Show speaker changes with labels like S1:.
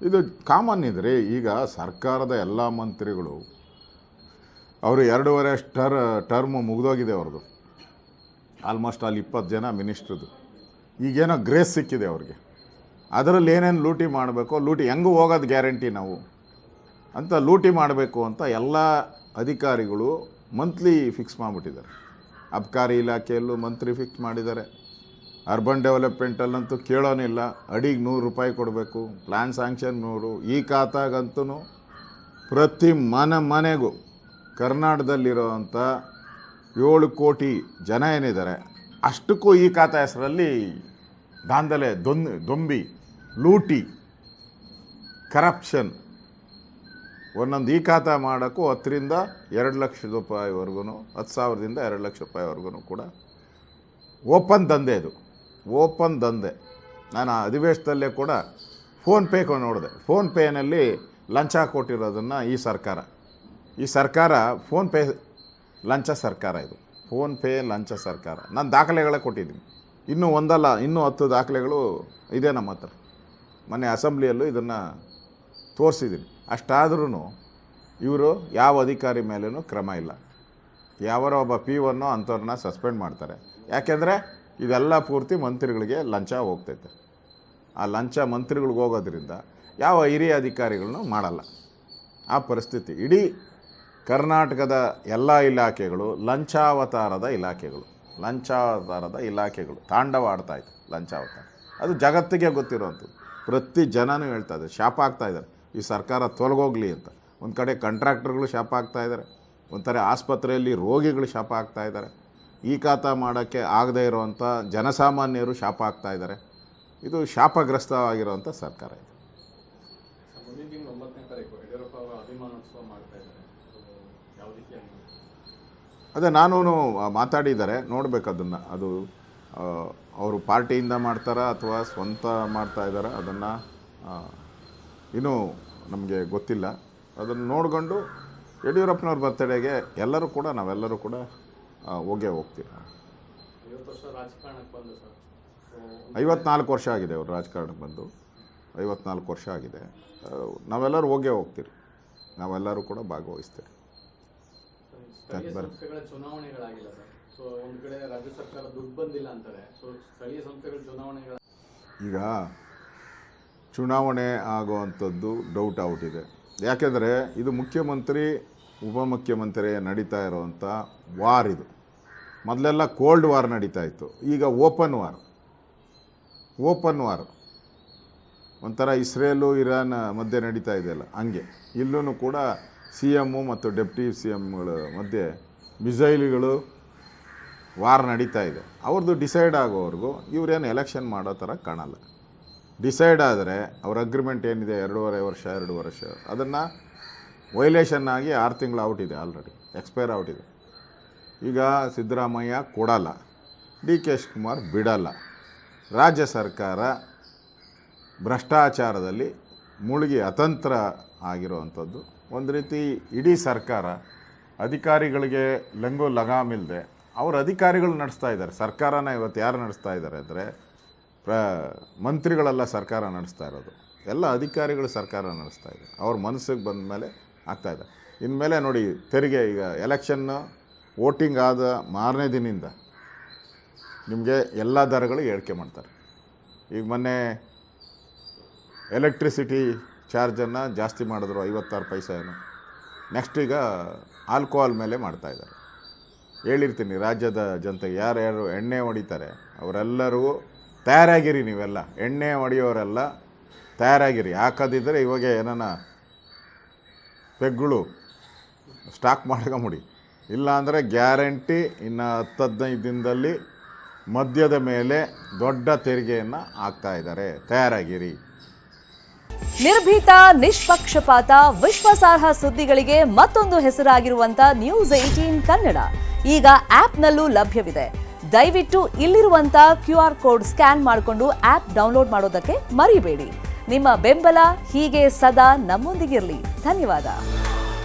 S1: ಇದು ಕಾಮನ್ ಇದ್ರಿ. ಈಗ ಸರ್ಕಾರದ ಎಲ್ಲ ಮಂತ್ರಿಗಳು ಅವರು 2.5 ಟರ್ಮ್ ಮುಗಿದೋಗಿದೆ ಅವ್ರದ್ದು. ಆಲ್ಮೋಸ್ಟ್ ಅಲ್ಲಿ 20 ಜನ ಮಿನಿಸ್ಟ್ರದ್ದು. ಈಗೇನೋ ಗ್ರೇಸ್ ಸಿಕ್ಕಿದೆ ಅವ್ರಿಗೆ. ಅದರಲ್ಲಿ ಏನೇನು ಲೂಟಿ ಮಾಡಬೇಕು, ಲೂಟಿ ಹೆಂಗೆ ಹೋಗೋದು ಗ್ಯಾರಂಟಿ ನಾವು ಅಂತ ಲೂಟಿ ಮಾಡಬೇಕು ಅಂತ ಎಲ್ಲ ಅಧಿಕಾರಿಗಳು ಮಂತ್ಲಿ ಫಿಕ್ಸ್ ಮಾಡಿಬಿಟ್ಟಿದ್ದಾರೆ. ಅಬ್ಕಾರಿ ಇಲಾಖೆಯಲ್ಲೂ ಮಂತ್ರಿ ಫಿಕ್ಸ್ ಮಾಡಿದ್ದಾರೆ. ಅರ್ಬನ್ ಡೆವಲಪ್ಮೆಂಟಲ್ಲಂತೂ ಕೇಳೋನಿಲ್ಲ, ಅಡಿಗೆ 100 ರೂಪಾಯಿ ಕೊಡಬೇಕು, ಪ್ಲ್ಯಾನ್ ಸ್ಯಾಂಕ್ಷನ್ 100. ಈ ಖಾತಾಗಂತೂ ಪ್ರತಿ ಮನೆಗೂ ಕರ್ನಾಟಕದಲ್ಲಿರೋವಂಥ 7 ಕೋಟಿ ಜನ ಏನಿದ್ದಾರೆ ಅಷ್ಟಕ್ಕೂ ಈ ಖಾತಾ ಹೆಸರಲ್ಲಿ ದಾಂಧಲೆ, ದೊಂಬಿ, ಲೂಟಿ, ಕರಪ್ಷನ್. ಒಂದೊಂದು ಈ ಖಾತಾ ಮಾಡೋಕ್ಕೂ 10ರಿಂದ 2 ಲಕ್ಷ ರೂಪಾಯಿವರೆಗೂ, 10,000ದಿಂದ 2 ಲಕ್ಷ ರೂಪಾಯಿವರೆಗೂ ಕೂಡ ಓಪನ್ ದಂಧೆ. ಇದು ಓಪನ್ ದಂಧೆ. ನಾನು ಅಧಿವೇಶನದಲ್ಲೇ ಕೂಡ ಫೋನ್ಪೇ ನೋಡಿದೆ. ಫೋನ್ಪೇನಲ್ಲಿ ಲಂಚ ಕೊಟ್ಟಿರೋದನ್ನು ಈ ಸರ್ಕಾರ ಫೋನ್ಪೇ ಲಂಚ ಸರ್ಕಾರ. ಇದು ಫೋನ್ಪೇ ಲಂಚ ಸರ್ಕಾರ. ನಾನು ದಾಖಲೆಗಳೇ ಕೊಟ್ಟಿದ್ದೀನಿ. ಇನ್ನೂ 10 ದಾಖಲೆಗಳು ಇದೆ ನಮ್ಮ ಹತ್ರ. ಮೊನ್ನೆ ಅಸೆಂಬ್ಲಿಯಲ್ಲೂ ಇದನ್ನು ತೋರಿಸಿದ್ದೀನಿ. ಅಷ್ಟಾದ್ರೂ ಇವರು ಯಾವ ಅಧಿಕಾರಿ ಮೇಲೂ ಕ್ರಮ ಇಲ್ಲ. ಯಾವರೋ ಒಬ್ಬ P1 ಅಂಥವ್ರನ್ನ ಸಸ್ಪೆಂಡ್ ಮಾಡ್ತಾರೆ. ಯಾಕೆಂದರೆ ಇದೆಲ್ಲ ಪೂರ್ತಿ ಮಂತ್ರಿಗಳಿಗೆ ಲಂಚ ಹೋಗ್ತೈತೆ. ಆ ಲಂಚ ಮಂತ್ರಿಗಳಿಗೆ ಹೋಗೋದ್ರಿಂದ ಯಾವ ಹಿರಿಯ ಅಧಿಕಾರಿಗಳನ್ನೂ ಮಾಡಲ್ಲ. ಆ ಪರಿಸ್ಥಿತಿ. ಇಡೀ ಕರ್ನಾಟಕದ ಎಲ್ಲ ಇಲಾಖೆಗಳು ಲಂಚಾವತಾರದ ಇಲಾಖೆಗಳು ತಾಂಡವಾಡ್ತಾಯಿತ್ತು. ಲಂಚಾವತಾರ ಅದು ಜಗತ್ತಿಗೆ ಗೊತ್ತಿರೋವಂಥದ್ದು. ಪ್ರತಿ ಜನನೂ ಹೇಳ್ತಾ ಇದ್ದಾರೆ, ಶಾಪ ಆಗ್ತಾಯಿದ್ದಾರೆ ಈ ಸರ್ಕಾರ ತೊಲಗೋಗ್ಲಿ ಅಂತ. ಒಂದು ಕಡೆ ಕಾಂಟ್ರಾಕ್ಟರ್ಗಳು ಶಾಪ ಆಗ್ತಾಯಿದ್ದಾರೆ, ಒಂಥರ ಆಸ್ಪತ್ರೆಯಲ್ಲಿ ರೋಗಿಗಳು ಶಾಪ ಆಗ್ತಾಯಿದ್ದಾರೆ, ಈ ಖಾತಾ ಮಾಡೋಕ್ಕೆ ಆಗದೇ ಇರೋವಂಥ ಜನಸಾಮಾನ್ಯರು ಶಾಪ ಆಗ್ತಾಯಿದ್ದಾರೆ. ಇದು ಶಾಪಗ್ರಸ್ತವಾಗಿರುವಂಥ ಸರ್ಕಾರ ಇದು. ಅದೇ ನಾನು ಮಾತಾಡಿದ್ದಾರೆ, ನೋಡಬೇಕು ಅದನ್ನು. ಅದು ಅವರು ಪಾರ್ಟಿಯಿಂದ ಮಾಡ್ತಾರಾ ಅಥವಾ ಸ್ವಂತ ಮಾಡ್ತಾಯಿದ್ದಾರೆ ಅದನ್ನು ಇನ್ನೂ ನಮಗೆ ಗೊತ್ತಿಲ್ಲ. ಅದನ್ನು ನೋಡಿಕೊಂಡು ಯಡಿಯೂರಪ್ಪನವ್ರ ಬರ್ತಡೇಗೆ ನಾವೆಲ್ಲರೂ ಕೂಡ ಹೋಗ್ತೀವಿ. 54 ವರ್ಷ ಆಗಿದೆ ಅವರು ರಾಜಕಾರಣಕ್ಕೆ ಬಂದು. 54 ವರ್ಷ ಆಗಿದೆ. ನಾವೆಲ್ಲರೂ ಹೋಗ್ತೀರಿ. ನಾವೆಲ್ಲರೂ ಕೂಡ ಭಾಗವಹಿಸ್ತೀವಿ. ಈಗ ಚುನಾವಣೆ ಆಗುವಂಥದ್ದು ಡೌಟ್ ಔಟಿದೆ. ಯಾಕೆಂದರೆ ಇದು ಮುಖ್ಯಮಂತ್ರಿ ಉಪಮುಖ್ಯಮಂತ್ರಿ ನಡೀತಾ ಇರೋವಂಥ ವಾರ್. ಇದು ಮೊದಲೆಲ್ಲ ಕೋಲ್ಡ್ ವಾರ್ ನಡೀತಾ ಇತ್ತು. ಈಗ ಓಪನ್ ವಾರ್ ಒಂಥರ ಇಸ್ರೇಲು ಇರಾನ್ ಮಧ್ಯೆ ನಡೀತಾ ಇದೆಯಲ್ಲ, ಹಂಗೆ ಇಲ್ಲೂ ಕೂಡ CM ಮತ್ತು ಡೆಪ್ಟಿ CMಗಳ ಮಧ್ಯೆ ಮಿಸೈಲ್ಗಳು ವಾರ್ ನಡೀತಾ ಇದೆ. ಅವ್ರದ್ದು ಡಿಸೈಡ್ ಆಗೋವರೆಗೂ ಇವರೇನು ಎಲೆಕ್ಷನ್ ಮಾಡೋ ಥರ ಕಾಣಲ್ಲ. ಡಿಸೈಡ್ ಆದರೆ ಅವ್ರ ಅಗ್ರಿಮೆಂಟ್ ಏನಿದೆ 2 ವರ್ಷ ಅದನ್ನು ವೈಲೇಷನ್ ಆಗಿ 6 ತಿಂಗಳು ಔಟಿದೆ, ಆಲ್ರೆಡಿ ಎಕ್ಸ್ಪೈರ್ ಔಟಿದೆ. ಈಗ ಸಿದ್ದರಾಮಯ್ಯ ಕೊಡಲ್ಲ, DK ಶಿವಕುಮಾರ್ ಬಿಡಲ್ಲ. ರಾಜ್ಯ ಸರ್ಕಾರ ಭ್ರಷ್ಟಾಚಾರದಲ್ಲಿ ಮುಳುಗಿ ಅತಂತ್ರ ಆಗಿರುವಂಥದ್ದು. ಒಂದು ರೀತಿ ಇಡೀ ಸರ್ಕಾರ ಅಧಿಕಾರಿಗಳಿಗೆ ಲಂಗು ಲಗಾಮಿಲ್ಲದೆ ಅವ್ರ ಅಧಿಕಾರಿಗಳು ನಡೆಸ್ತಾ ಇದ್ದಾರೆ ಸರ್ಕಾರನ. ಇವತ್ತು ಯಾರು ನಡೆಸ್ತಾ ಇದ್ದಾರೆ ಅಂದರೆ ಮಂತ್ರಿಗಳೆಲ್ಲ ಸರ್ಕಾರ ನಡೆಸ್ತಾ ಇರೋದು. ಎಲ್ಲ ಅಧಿಕಾರಿಗಳು ಸರ್ಕಾರ ನಡೆಸ್ತಾ ಇದೆ. ಅವ್ರ ಮನಸ್ಸಿಗೆ ಬಂದ ಮೇಲೆ ಆಗ್ತಾಯಿದೆ. ಇನ್ಮೇಲೆ ನೋಡಿ, ತೆರಿಗೆ ಈಗ ಎಲೆಕ್ಷನ್ನು ವೋಟಿಂಗ್ ಆದ ಮಾರನೇ ದಿನದಿಂದ ನಿಮಗೆ ಎಲ್ಲ ದರಗಳು ಏರಿಕೆ ಮಾಡ್ತಾರೆ. ಈಗ ಮೊನ್ನೆ ಎಲೆಕ್ಟ್ರಿಸಿಟಿ ಚಾರ್ಜನ್ನು ಜಾಸ್ತಿ ಮಾಡಿದ್ರು 56 ಪೈಸೆ. ನೆಕ್ಸ್ಟ್ ಈಗ ಆಲ್ಕೋಹಾಲ್ ಮೇಲೆ ಮಾಡ್ತಾಯಿದ್ದಾರೆ. ಹೇಳಿರ್ತೀನಿ ರಾಜ್ಯದ ಜನತೆಗೆ, ಯಾರ್ಯಾರು ಎಣ್ಣೆ ಹೊಡಿತಾರೆ ಅವರೆಲ್ಲರೂ ತಯಾರಾಗಿರಿ. ನೀವೆಲ್ಲ ಎಣ್ಣೆ ಹೊಡೆಯೋರೆಲ್ಲ ತಯಾರಾಗಿರಿ. ಹಾಕೋದಿದ್ದರೆ ಇವಾಗ ಏನಾನ ಪೆಗ್ಗಳು ಸ್ಟಾಕ್ ಮಾಡ್ಕೊಂಬಿಡಿ. ಇಲ್ಲಾಂದರೆ ಗ್ಯಾರಂಟಿ ಇನ್ನು 10-15 ದಿನದಲ್ಲಿ ಮದ್ಯದ ಮೇಲೆ ದೊಡ್ಡ ತೆರಿಗೆಯನ್ನು ಹಾಕ್ತಾಯಿದ್ದಾರೆ. ತಯಾರಾಗಿರಿ.
S2: ನಿರ್ಭೀತ, ನಿಷ್ಪಕ್ಷಪಾತ, ವಿಶ್ವಾಸಾರ್ಹ ಸುದ್ದಿಗಳಿಗೆ ಮತ್ತೊಂದು ಹೆಸರಾಗಿರುವಂತ News18 ಕನ್ನಡ ಈಗ ಆಪ್ನಲ್ಲೂ ಲಭ್ಯವಿದೆ. ದಯವಿಟ್ಟು ಇಲ್ಲಿರುವಂತ QR ಕೋಡ್ ಸ್ಕ್ಯಾನ್ ಮಾಡಿಕೊಂಡು ಆಪ್ ಡೌನ್ಲೋಡ್ ಮಾಡೋದಕ್ಕೆ ಮರಿಬೇಡಿ. ನಿಮ್ಮ ಬೆಂಬಲ ಹೀಗೆ ಸದಾ ನಮ್ಮೊಂದಿಗಿರಲಿ. ಧನ್ಯವಾದ.